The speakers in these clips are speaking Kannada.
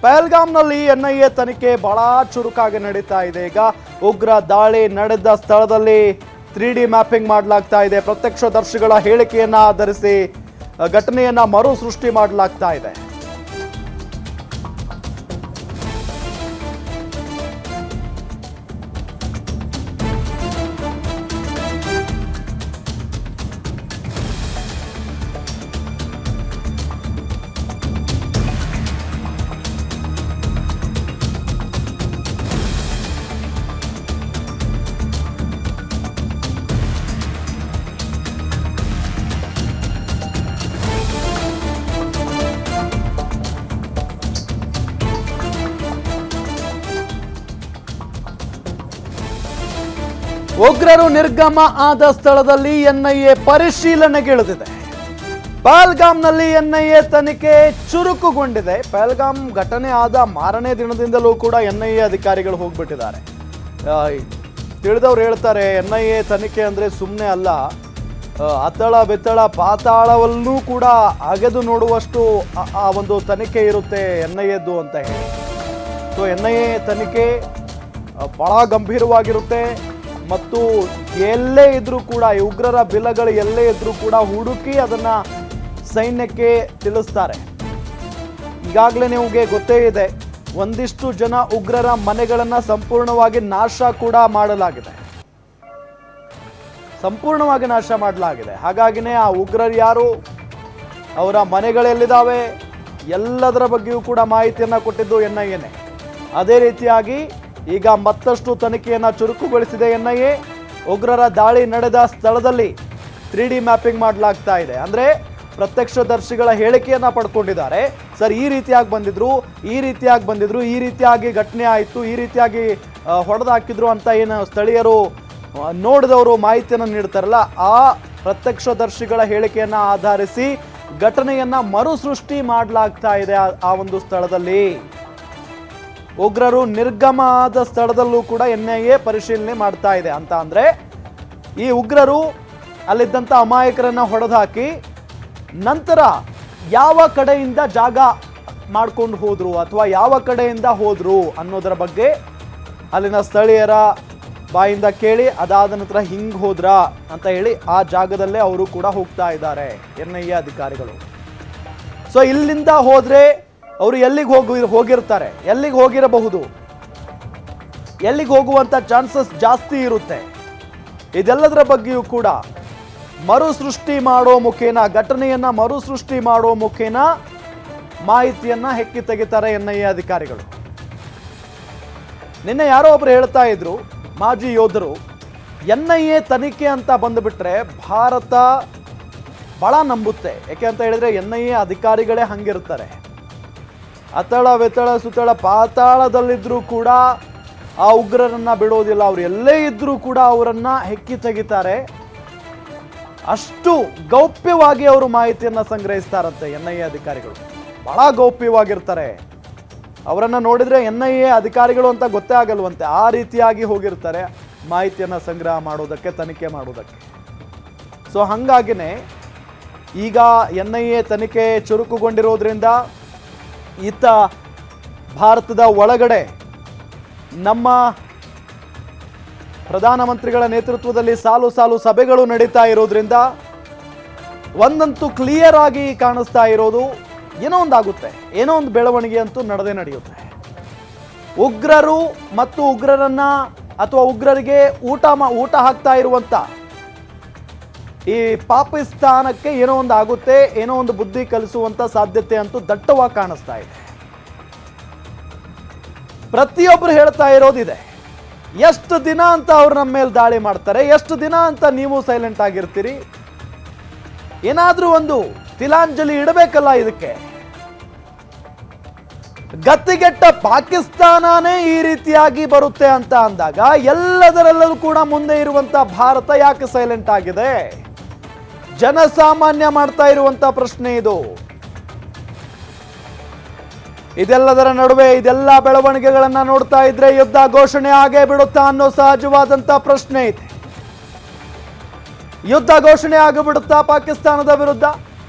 ಪಹಲ್ಗಾಮ್ನಲ್ಲಿ ಎನ್ಐಎ ತನಿಖೆ ಬಹಳ ಚುರುಕಾಗಿ ನಡೀತಾ ಇದೆ. ಈಗ ಉಗ್ರ ದಾಳಿ ನಡೆದ ಸ್ಥಳದಲ್ಲಿ 3D ಮ್ಯಾಪಿಂಗ್ ಮಾಡಲಾಗ್ತಾ ಇದೆ. ಪ್ರತ್ಯಕ್ಷದರ್ಶಿಗಳ ಹೇಳಿಕೆಯನ್ನ ಆಧರಿಸಿ ಘಟನೆಯನ್ನ ಮರು ಸೃಷ್ಟಿ ಮಾಡಲಾಗ್ತಾ ಇದೆ. ಉಗ್ರರು ನಿರ್ಗಮ ಆದ ಸ್ಥಳದಲ್ಲಿ ಎನ್ಐಎ ಪರಿಶೀಲನೆಗಿಳಿದಿದೆ. ಪಹಲ್ಗಾಮ್ನಲ್ಲಿ ಎನ್ಐಎ ತನಿಖೆ ಚುರುಕುಗೊಂಡಿದೆ. ಪಹಲ್ಗಾಮ್ ಘಟನೆ ಆದ ಮಾರನೇ ದಿನದಿಂದಲೂ ಕೂಡ ಎನ್ಐಎ ಅಧಿಕಾರಿಗಳು ಹೋಗ್ಬಿಟ್ಟಿದ್ದಾರೆ. ತಿಳಿದವ್ರು ಹೇಳ್ತಾರೆ, ಎನ್ಐಎ ತನಿಖೆ ಅಂದರೆ ಸುಮ್ಮನೆ ಅಲ್ಲ, ಅತಳ ಬೆತ್ತಳ ಪಾತಾಳವಲ್ಲೂ ಕೂಡ ಅಗೆದು ನೋಡುವಷ್ಟು ಆ ಒಂದು ತನಿಖೆ ಇರುತ್ತೆ ಎನ್ಐಎದ್ದು ಅಂತ ಹೇಳಿ. ಸೊ ಎನ್ಐಎ ತನಿಖೆ ಬಹಳ ಗಂಭೀರವಾಗಿರುತ್ತೆ ಮತ್ತು ಎಲ್ಲೇ ಇದ್ರೂ ಕೂಡ ಈ ಉಗ್ರರ ಬಿಲಗಳು ಎಲ್ಲೇ ಇದ್ರೂ ಕೂಡ ಹುಡುಕಿ ಅದನ್ನ ಸೈನ್ಯಕ್ಕೆ ತಿಳಿಸ್ತಾರೆ. ಈಗಾಗಲೇ ನಿಮಗೆ ಗೊತ್ತೇ ಇದೆ, ಒಂದಿಷ್ಟು ಜನ ಉಗ್ರರ ಮನೆಗಳನ್ನ ಸಂಪೂರ್ಣವಾಗಿ ನಾಶ ಕೂಡ ಮಾಡಲಾಗಿದೆ. ಹಾಗಾಗಿನೇ ಆ ಉಗ್ರರು ಯಾರು, ಅವರ ಮನೆಗಳೆಲ್ಲಿದ್ದಾವೆ, ಎಲ್ಲದರ ಬಗ್ಗೆಯೂ ಕೂಡ ಮಾಹಿತಿಯನ್ನ ಕೊಟ್ಟಿದ್ದು ಎನ್ಐಎನೇ. ಅದೇ ರೀತಿಯಾಗಿ ಈಗ ಮತ್ತಷ್ಟು ತನಿಖೆಯನ್ನು ಚುರುಕುಗೊಳಿಸಿದೆ ಎನ್ಐಎ. ಉಗ್ರರ ದಾಳಿ ನಡೆದ ಸ್ಥಳದಲ್ಲಿ 3D ಮ್ಯಾಪಿಂಗ್ ಮಾಡಲಾಗ್ತಾ ಇದೆ. ಅಂದರೆ ಪ್ರತ್ಯಕ್ಷದರ್ಶಿಗಳ ಹೇಳಿಕೆಯನ್ನು ಪಡ್ಕೊಂಡಿದ್ದಾರೆ. ಸರ್, ಈ ರೀತಿಯಾಗಿ ಬಂದಿದ್ರು, ಈ ರೀತಿಯಾಗಿ ಘಟನೆ ಆಯಿತು, ಈ ರೀತಿಯಾಗಿ ಹೊಡೆದಾಕಿದ್ರು ಅಂತ ಏನು ಸ್ಥಳೀಯರು ನೋಡಿದವರು ಮಾಹಿತಿಯನ್ನು ನೀಡ್ತಾರಲ್ಲ, ಆ ಪ್ರತ್ಯಕ್ಷದರ್ಶಿಗಳ ಹೇಳಿಕೆಯನ್ನು ಆಧರಿಸಿ ಘಟನೆಯನ್ನು ಮರುಸೃಷ್ಟಿ ಮಾಡಲಾಗ್ತಾ ಇದೆ. ಆ ಒಂದು ಸ್ಥಳದಲ್ಲಿ ಉಗ್ರರು ನಿರ್ಗಮ ಆದ ಸ್ಥಳದಲ್ಲೂ ಕೂಡ ಎನ್ಐಎ ಪರಿಶೀಲನೆ ಮಾಡ್ತಾ ಇದೆ. ಅಂತ ಅಂದರೆ ಈ ಉಗ್ರರು ಅಲ್ಲಿದ್ದಂಥ ಅಮಾಯಕರನ್ನು ಹೊಡೆದಾಕಿ ನಂತರ ಯಾವ ಕಡೆಯಿಂದ ಜಾಗ ಮಾಡ್ಕೊಂಡು ಹೋದ್ರು ಅಥವಾ ಯಾವ ಕಡೆಯಿಂದ ಹೋದ್ರು ಅನ್ನೋದರ ಬಗ್ಗೆ ಅಲ್ಲಿನ ಸ್ಥಳೀಯರ ಬಾಯಿಂದ ಕೇಳಿ, ಅದಾದ ನಂತರ ಹಿಂಗೆ ಹೋದ್ರಾ ಅಂತ ಹೇಳಿ ಆ ಜಾಗದಲ್ಲೇ ಅವರು ಕೂಡ ಹೋಗ್ತಾ ಇದ್ದಾರೆ ಎನ್ಐಎ ಅಧಿಕಾರಿಗಳು. ಸೊ ಇಲ್ಲಿಂದ ಹೋದ್ರೆ ಅವರು ಎಲ್ಲಿಗೆ ಹೋಗಿರ್ತಾರೆ, ಎಲ್ಲಿಗೆ ಹೋಗಿರಬಹುದು, ಎಲ್ಲಿಗೆ ಹೋಗುವಂಥ ಚಾನ್ಸಸ್ ಜಾಸ್ತಿ ಇರುತ್ತೆ. ಇದೆಲ್ಲದರ ಬಗ್ಗೆಯೂ ಕೂಡ ಮರುಸೃಷ್ಟಿ ಮಾಡೋ ಮುಖೇನ, ಘಟನೆಯನ್ನ ಮರುಸೃಷ್ಟಿ ಮಾಡೋ ಮುಖೇನ ಮಾಹಿತಿಯನ್ನ ಹೆಕ್ಕಿ ತೆಗಿತಾರೆ ಎನ್ಐಎ ಅಧಿಕಾರಿಗಳು. ನಿನ್ನೆ ಯಾರೋ ಒಬ್ರು ಹೇಳ್ತಾ ಇದ್ರು, ಮಾಜಿ ಯೋಧರು, ಎನ್ಐಎ ತನಿಖೆ ಅಂತ ಬಂದುಬಿಟ್ರೆ ಭಾರತ ಬಹಳ ನಂಬುತ್ತೆ. ಯಾಕೆ ಅಂತ ಹೇಳಿದ್ರೆ ಎನ್ಐಎ ಅಧಿಕಾರಿಗಳೇ ಹಂಗಿರ್ತಾರೆ. ಅತಳ ಬೆತ್ತಳ ಸುತ್ತಳ ಪಾತಾಳದಲ್ಲಿದ್ರೂ ಕೂಡ ಆ ಉಗ್ರರನ್ನ ಬಿಡೋದಿಲ್ಲ. ಅವ್ರು ಎಲ್ಲೇ ಇದ್ರೂ ಕೂಡ ಅವರನ್ನ ಹೆಕ್ಕಿ ತೆಗಿತಾರೆ. ಅಷ್ಟು ಗೌಪ್ಯವಾಗಿ ಅವರು ಮಾಹಿತಿಯನ್ನ ಸಂಗ್ರಹಿಸ್ತಾರಂತೆ ಎನ್ಐಎ ಅಧಿಕಾರಿಗಳು. ಬಹಳ ಗೌಪ್ಯವಾಗಿರ್ತಾರೆ. ಅವರನ್ನ ನೋಡಿದ್ರೆ ಎನ್ಐಎ ಅಧಿಕಾರಿಗಳು ಅಂತ ಗೊತ್ತೇ ಆಗಲ್ವಂತೆ. ಆ ರೀತಿಯಾಗಿ ಹೋಗಿರ್ತಾರೆ ಮಾಹಿತಿಯನ್ನ ಸಂಗ್ರಹ ಮಾಡೋದಕ್ಕೆ, ತನಿಖೆ ಮಾಡೋದಕ್ಕೆ. ಸೊ ಹಾಗಾಗಿನೇ ಈಗ ಎನ್ಐಎ ತನಿಖೆ ಚುರುಕುಗೊಂಡಿರೋದ್ರಿಂದ ಈತ ಭಾರತದ ಒಳಗಡೆ ನಮ್ಮ ಪ್ರಧಾನಮಂತ್ರಿಗಳ ನೇತೃತ್ವದಲ್ಲಿ ಸಾಲು ಸಾಲು ಸಭೆಗಳು ನಡೀತಾ ಇರೋದ್ರಿಂದ ಒಂದಂತೂ ಕ್ಲಿಯರ್ ಆಗಿ ಕಾಣಿಸ್ತಾ ಇರೋದು, ಏನೋ ಒಂದಾಗುತ್ತೆ, ಏನೋ ಒಂದು ಬೆಳವಣಿಗೆ ಅಂತೂ ನಡೆದೇ ನಡೆಯುತ್ತೆ. ಉಗ್ರರು ಮತ್ತು ಉಗ್ರರನ್ನ ಅಥವಾ ಉಗ್ರರಿಗೆ ಊಟ ಹಾಕ್ತಾ ಇರುವಂತ ಈ ಪಾಕಿಸ್ತಾನಕ್ಕೆ ಏನೋ ಒಂದು ಆಗುತ್ತೆ, ಏನೋ ಒಂದು ಬುದ್ಧಿ ಕಲಿಸುವಂತ ಸಾಧ್ಯತೆ ಅಂತೂ ದಟ್ಟವಾಗಿ ಕಾಣಿಸ್ತಾ ಇದೆ. ಪ್ರತಿಯೊಬ್ಬರು ಹೇಳ್ತಾ ಇರೋದಿದೆ, ಎಷ್ಟು ದಿನ ಅಂತ ಅವ್ರು ನಮ್ಮ ಮೇಲೆ ದಾಳಿ ಮಾಡ್ತಾರೆ, ಎಷ್ಟು ದಿನ ಅಂತ ನೀವು ಸೈಲೆಂಟ್ ಆಗಿರ್ತೀರಿ, ಏನಾದ್ರೂ ಒಂದು ತಿಲಾಂಜಲಿ ಇಡಬೇಕಲ್ಲ ಇದಕ್ಕೆ. ಗತ್ತಿಗೆಟ್ಟ ಪಾಕಿಸ್ತಾನನೇ ಈ ರೀತಿಯಾಗಿ ಬರುತ್ತೆ ಅಂತ ಅಂದಾಗ ಎಲ್ಲದರಲ್ಲೂ ಕೂಡ ಮುಂದೆ ಇರುವಂತ ಭಾರತ ಯಾಕೆ ಸೈಲೆಂಟ್ ಆಗಿದೆ? ಜನಸಾಮಾನ್ಯ ಮಾಡ್ತಾ ಇರುವಂತ ಪ್ರಶ್ನೆ ಇದು. ಇದೆಲ್ಲದರ ನಡುವೆ ಇದೆಲ್ಲ ಬೆಳವಣಿಗೆಗಳನ್ನ ನೋಡ್ತಾ ಇದ್ರೆ ಯುದ್ಧ ಘೋಷಣೆ ಆಗೇ ಬಿಡುತ್ತಾ ಅನ್ನೋ ಸಹಜವಾದಂತ ಪ್ರಶ್ನೆ ಇದೆ. ಯುದ್ಧ ಘೋಷಣೆ ಆಗಿಬಿಡುತ್ತಾ ಪಾಕಿಸ್ತಾನದ ವಿರುದ್ಧ?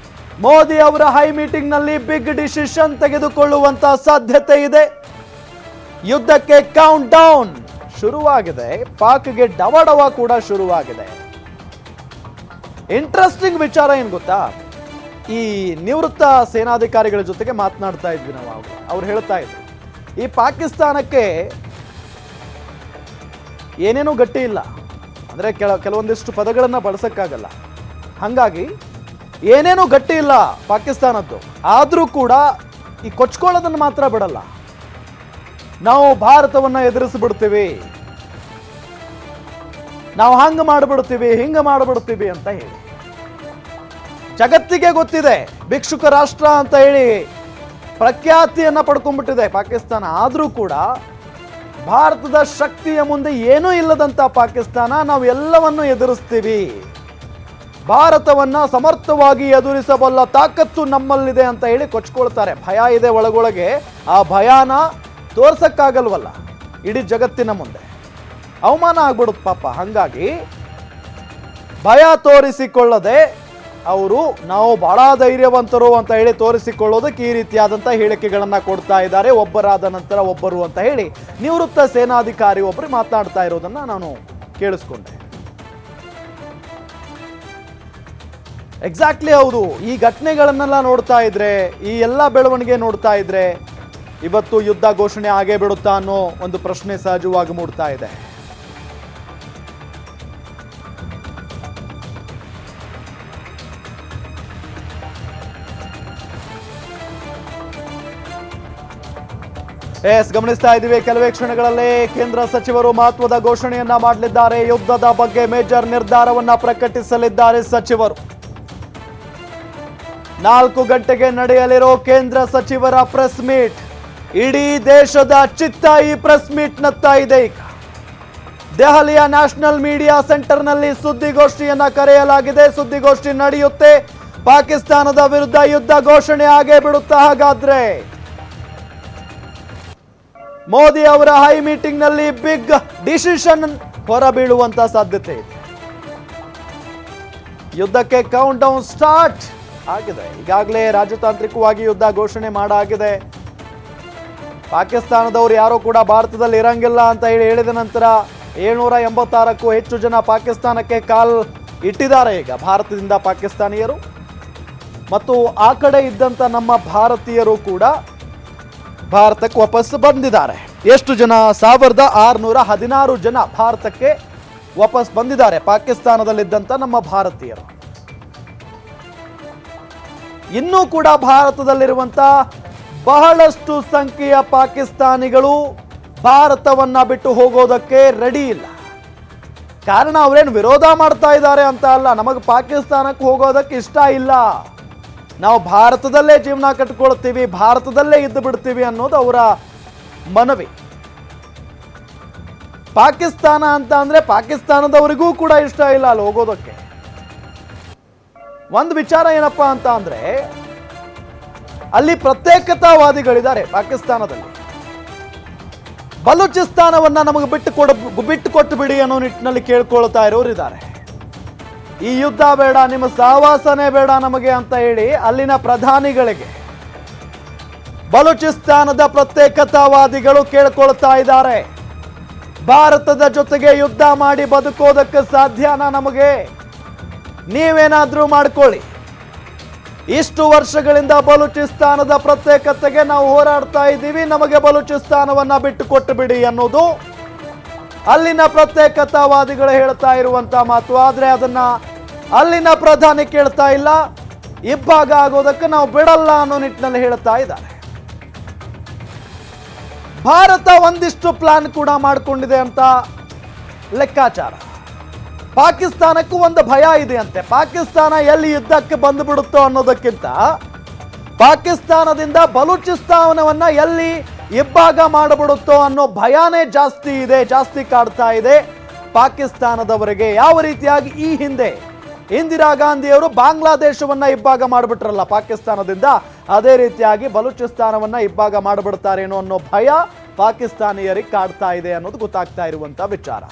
ಮೋದಿ ಅವರ ಹೈ ಮೀಟಿಂಗ್ ನಲ್ಲಿ ಬಿಗ್ ಡಿಸಿಷನ್ ತೆಗೆದುಕೊಳ್ಳುವಂತ ಸಾಧ್ಯತೆ ಇದೆ. ಯುದ್ಧಕ್ಕೆ ಕೌಂಟ್ ಡೌನ್ ಶುರುವಾಗಿದೆ. ಪಾಕ್ಗೆ ಡವಡವ ಕೂಡ ಶುರುವಾಗಿದೆ. ಇಂಟ್ರೆಸ್ಟಿಂಗ್ ವಿಚಾರ ಏನ್ ಗೊತ್ತಾ, ಈ ನಿವೃತ್ತ ಸೇನಾಧಿಕಾರಿಗಳ ಜೊತೆಗೆ ಮಾತನಾಡ್ತಾ ಇದ್ವಿ ನಾವು. ಅವ್ರು ಹೇಳ್ತಾ ಇದ್ರು ಈ ಪಾಕಿಸ್ತಾನಕ್ಕೆ ಏನೇನೂ ಗಟ್ಟಿ ಇಲ್ಲ, ಅಂದ್ರೆ ಕೆಲವೊಂದಿಷ್ಟು ಪದಗಳನ್ನ ಬಳಸಕ್ಕಾಗಲ್ಲ. ಹಾಗಾಗಿ ಏನೇನೂ ಗಟ್ಟಿ ಇಲ್ಲ ಪಾಕಿಸ್ತಾನದ್ದು, ಆದ್ರೂ ಕೂಡ ಈ ಕೊಚ್ಕೊಳ್ಳೋದನ್ನು ಮಾತ್ರ ಬಿಡಲ್ಲ. ನಾವು ಭಾರತವನ್ನ ಎದುರಿಸಿಬಿಡ್ತೀವಿ, ನಾವು ಹಂಗ ಮಾಡಿಬಿಡ್ತೀವಿ, ಹಿಂಗ ಮಾಡಿಬಿಡ್ತೀವಿ ಅಂತ ಹೇಳಿ ಜಗತ್ತಿಗೆ ಗೊತ್ತಿದೆ. ಭಿಕ್ಷುಕ ರಾಷ್ಟ್ರ ಅಂತ ಹೇಳಿ ಪ್ರಖ್ಯಾತಿಯನ್ನ ಪಡ್ಕೊಂಡ್ಬಿಟ್ಟಿದೆ ಪಾಕಿಸ್ತಾನ. ಆದ್ರೂ ಕೂಡ ಭಾರತದ ಶಕ್ತಿಯ ಮುಂದೆ ಏನೂ ಇಲ್ಲದಂತ ಪಾಕಿಸ್ತಾನ ನಾವು ಎಲ್ಲವನ್ನು ಎದುರಿಸ್ತೀವಿ, ಭಾರತವನ್ನ ಸಮರ್ಥವಾಗಿ ಎದುರಿಸಬಲ್ಲ ತಾಕತ್ತು ನಮ್ಮಲ್ಲಿದೆ ಅಂತ ಹೇಳಿ ಕೊಚ್ಕೊಳ್ತಾರೆ. ಭಯ ಇದೆ ಒಳಗೊಳಗೆ, ಆ ಭಯಾನ ತೋರ್ಸಕ್ಕಾಗಲ್ವಲ್ಲ ಇಡೀ ಜಗತ್ತಿನ ಮುಂದೆ, ಅವಮಾನ ಆಗ್ಬಿಡುತ್ತೆ ಪಾಪ. ಹಾಗಾಗಿ ಭಯ ತೋರಿಸಿಕೊಳ್ಳದೆ ಅವರು ನಾವು ಬಹಳ ಧೈರ್ಯವಂತರು ಅಂತ ಹೇಳಿ ತೋರಿಸಿಕೊಳ್ಳೋದಕ್ಕೆ ಈ ರೀತಿಯಾದಂಥ ಹೇಳಿಕೆಗಳನ್ನ ಕೊಡ್ತಾ ಇದ್ದಾರೆ. ಒಬ್ಬರಾದ ನಂತರ ಒಬ್ಬರು ಅಂತ ಹೇಳಿ ನಿವೃತ್ತ ಸೇನಾಧಿಕಾರಿ ಒಬ್ಬರು ಮಾತನಾಡ್ತಾ ಇರೋದನ್ನ ನಾನು ಕೇಳಿಸ್ಕೊಂಡೆ. ಎಕ್ಸಾಕ್ಟ್ಲಿ ಹೌದು. ಈ ಘಟನೆಗಳನ್ನೆಲ್ಲ ನೋಡ್ತಾ ಇದ್ರೆ, ಈ ಎಲ್ಲ ಬೆಳವಣಿಗೆ ನೋಡ್ತಾ ಇದ್ರೆ ಇವತ್ತು ಯುದ್ಧ ಘೋಷಣೆ ಆಗೇ ಬಿಡುತ್ತಾ ಅನ್ನೋ ಒಂದು ಪ್ರಶ್ನೆ ಸಹಜವಾಗಿ ಮೂಡ್ತಾ ಇದೆ. ಗಮನಿಸ್ತಾ ಇದ್ದೀವಿ. ಕೆಲವೇ ಕ್ಷಣಗಳಲ್ಲೇ ಕೇಂದ್ರ ಸಚಿವರು ಮಹತ್ವದ ಘೋಷಣೆಯನ್ನ ಮಾಡಲಿದ್ದಾರೆ. ಯುದ್ಧದ ಬಗ್ಗೆ ಮೇಜರ್ ನಿರ್ಧಾರವನ್ನ ಪ್ರಕಟಿಸಲಿದ್ದಾರೆ ಸಚಿವರು. 4 ಗಂಟೆಗೆ ನಡೆಯಲಿರೋ ಕೇಂದ್ರ ಸಚಿವರ ಪ್ರೆಸ್ ಮೀಟ್, ಇಡೀ ದೇಶದ ಚಿತ್ತ ಈ ಪ್ರೆಸ್ ಮೀಟ್ ನತ್ತ ಇದೆ. ಈಗ ದೆಹಲಿಯ ನ್ಯಾಷನಲ್ ಮೀಡಿಯಾ ಸೆಂಟರ್ನಲ್ಲಿ ಸುದ್ದಿಗೋಷ್ಠಿಯನ್ನ ಕರೆಯಲಾಗಿದೆ. ಸುದ್ದಿಗೋಷ್ಠಿ ನಡೆಯುತ್ತೆ. ಪಾಕಿಸ್ತಾನದ ವಿರುದ್ಧ ಯುದ್ಧ ಘೋಷಣೆ ಆಗೇ ಬಿಡುತ್ತಾ ಹಾಗಾದ್ರೆ? ಮೋದಿ ಅವರ ಹೈ ಮೀಟಿಂಗ್ ನಲ್ಲಿ ಬಿಗ್ ಡಿಸಿಷನ್ ಹೊರಬೀಳುವಂತ ಸಾಧ್ಯತೆ ಇದೆ. ಯುದ್ಧಕ್ಕೆ ಕೌಂಟ್ ಡೌನ್ ಸ್ಟಾರ್ಟ್ ಆಗಿದೆ. ಈಗಾಗಲೇ ರಾಜತಾಂತ್ರಿಕವಾಗಿ ಯುದ್ಧ ಘೋಷಣೆ ಮಾಡಾಗಿದೆ. ಪಾಕಿಸ್ತಾನದವರು ಯಾರೋ ಕೂಡ ಭಾರತದಲ್ಲಿ ಇರಂಗಿಲ್ಲ ಅಂತ ಹೇಳಿದ ನಂತರ 786ಕ್ಕೂ ಹೆಚ್ಚು ಜನ ಪಾಕಿಸ್ತಾನಕ್ಕೆ ಕಾಲ್ ಇಟ್ಟಿದ್ದಾರೆ. ಈಗ ಭಾರತದಿಂದ ಪಾಕಿಸ್ತಾನಿಯರು ಮತ್ತು ಆ ಕಡೆ ಇದ್ದಂಥ ನಮ್ಮ ಭಾರತೀಯರು ಕೂಡ ಭಾರತಕ್ಕೆ ವಾಪಸ್ ಬಂದಿದ್ದಾರೆ. ಎಷ್ಟು ಜನ? 1616 ಜನ ಭಾರತಕ್ಕೆ ವಾಪಸ್ ಬಂದಿದ್ದಾರೆ ಪಾಕಿಸ್ತಾನದಲ್ಲಿದ್ದಂಥ ನಮ್ಮ ಭಾರತೀಯರು. ಇನ್ನೂ ಕೂಡ ಭಾರತದಲ್ಲಿರುವಂಥ ಬಹಳಷ್ಟು ಸಂಖ್ಯೆಯ ಪಾಕಿಸ್ತಾನಿಗಳು ಭಾರತವನ್ನ ಬಿಟ್ಟು ಹೋಗೋದಕ್ಕೆ ರೆಡಿ ಇಲ್ಲ. ಕಾರಣ ಅವರೇನು ವಿರೋಧ ಮಾಡ್ತಾ ಇದ್ದಾರೆ ಅಂತ ಅಲ್ಲ, ನಮಗೆ ಪಾಕಿಸ್ತಾನಕ್ಕೆ ಹೋಗೋದಕ್ಕೆ ಇಷ್ಟ ಇಲ್ಲ, ನಾವು ಭಾರತದಲ್ಲೇ ಜೀವನ ಕಟ್ಕೊಳ್ತೀವಿ, ಭಾರತದಲ್ಲೇ ಇದ್ದು ಬಿಡ್ತೀವಿ ಅನ್ನೋದು ಅವರ ಮನವಿ. ಪಾಕಿಸ್ತಾನ ಅಂತ ಅಂದ್ರೆ ಪಾಕಿಸ್ತಾನದವರಿಗೂ ಕೂಡ ಇಷ್ಟ ಇಲ್ಲ ಅಲ್ಲಿ ಹೋಗೋದಕ್ಕೆ. ಒಂದು ವಿಚಾರ ಏನಪ್ಪಾ ಅಂತ ಅಂದ್ರೆ ಅಲ್ಲಿ ಪ್ರತ್ಯೇಕತಾವಾದಿಗಳಿದ್ದಾರೆ ಪಾಕಿಸ್ತಾನದಲ್ಲಿ. ಬಲೂಚಿಸ್ತಾನವನ್ನ ನಮಗೆ ಬಿಟ್ಟು ಕೊಟ್ಟು ಬಿಡಿ ಅನ್ನೋ ನಿಟ್ಟಿನಲ್ಲಿ ಕೇಳ್ಕೊಳ್ತಾ ಇರೋರು ಇದ್ದಾರೆ. ಈ ಯುದ್ಧ ಬೇಡ, ನಿಮ್ಮ ಸಹವಾಸನೆ ಬೇಡ ನಮಗೆ ಅಂತ ಹೇಳಿ ಅಲ್ಲಿನ ಪ್ರಧಾನಿಗಳಿಗೆ ಬಲೂಚಿಸ್ತಾನದ ಪ್ರತ್ಯೇಕತಾವಾದಿಗಳು ಕೇಳ್ಕೊಳ್ತಾ ಇದ್ದಾರೆ. ಭಾರತದ ಜೊತೆಗೆ ಯುದ್ಧ ಮಾಡಿ ಬದುಕೋದಕ್ಕೆ ಸಾಧ್ಯನಾ ನಮಗೆ? ನೀವೇನಾದ್ರೂ ಮಾಡ್ಕೊಳ್ಳಿ. ಇಷ್ಟು ವರ್ಷಗಳಿಂದ ಬಲೂಚಿಸ್ತಾನದ ಪ್ರತ್ಯೇಕತೆಗೆ ನಾವು ಹೋರಾಡ್ತಾ ಇದ್ದೀವಿ, ನಮಗೆ ಬಲೂಚಿಸ್ತಾನವನ್ನ ಬಿಟ್ಟು ಕೊಟ್ಟು ಬಿಡಿ ಅನ್ನೋದು ಅಲ್ಲಿನ ಪ್ರತ್ಯೇಕತಾವಾದಿಗಳು ಹೇಳ್ತಾ ಇರುವಂತ ಮಾತು. ಆದ್ರೆ ಅದನ್ನ ಅಲ್ಲಿನ ಪ್ರಧಾನಿ ಕೇಳ್ತಾ ಇಲ್ಲ. ಇಬ್ಬಾಗ ಆಗೋದಕ್ಕೆ ನಾವು ಬಿಡಲ್ಲ ಅನ್ನೋ ನಿಟ್ಟಿನಲ್ಲಿ ಹೇಳ್ತಾ ಇದ್ದಾರೆ. ಭಾರತ ಒಂದಿಷ್ಟು ಪ್ಲಾನ್ ಕೂಡ ಮಾಡಿಕೊಂಡಿದೆ ಅಂತ ಲೆಕ್ಕಾಚಾರ. ಪಾಕಿಸ್ತಾನಕ್ಕೂ ಒಂದು ಭಯ ಇದೆ ಅಂತೆ. ಪಾಕಿಸ್ತಾನ ಎಲ್ಲಿ ಯುದ್ಧಕ್ಕೆ ಬಂದು ಬಿಡುತ್ತೋ ಅನ್ನೋದಕ್ಕಿಂತ ಪಾಕಿಸ್ತಾನದಿಂದ ಬಲೂಚಿಸ್ತಾನವನ್ನ ಎಲ್ಲಿ ಇಬ್ಬಾಗ ಮಾಡಿಬಿಡುತ್ತೋ ಅನ್ನೋ ಭಯನೇ ಜಾಸ್ತಿ ಇದೆ, ಜಾಸ್ತಿ ಕಾಡ್ತಾ ಇದೆ ಪಾಕಿಸ್ತಾನದವರಿಗೆ. ಯಾವ ರೀತಿಯಾಗಿ ಈ ಹಿಂದೆ ಇಂದಿರಾ ಗಾಂಧಿಯವರು ಬಾಂಗ್ಲಾದೇಶವನ್ನ ಇಬ್ಬಾಗ ಮಾಡಿಬಿಟ್ರಲ್ಲ ಪಾಕಿಸ್ತಾನದಿಂದ, ಅದೇ ರೀತಿಯಾಗಿ ಬಲೂಚಿಸ್ತಾನವನ್ನ ಇಬ್ಬಾಗ ಮಾಡಿಬಿಡ್ತಾರೇನೋ ಅನ್ನೋ ಭಯ ಪಾಕಿಸ್ತಾನಿಯರಿಗೆ ಕಾಡ್ತಾ ಇದೆ ಅನ್ನೋದು ಗೊತ್ತಾಗ್ತಾ ಇರುವಂತ ವಿಚಾರ.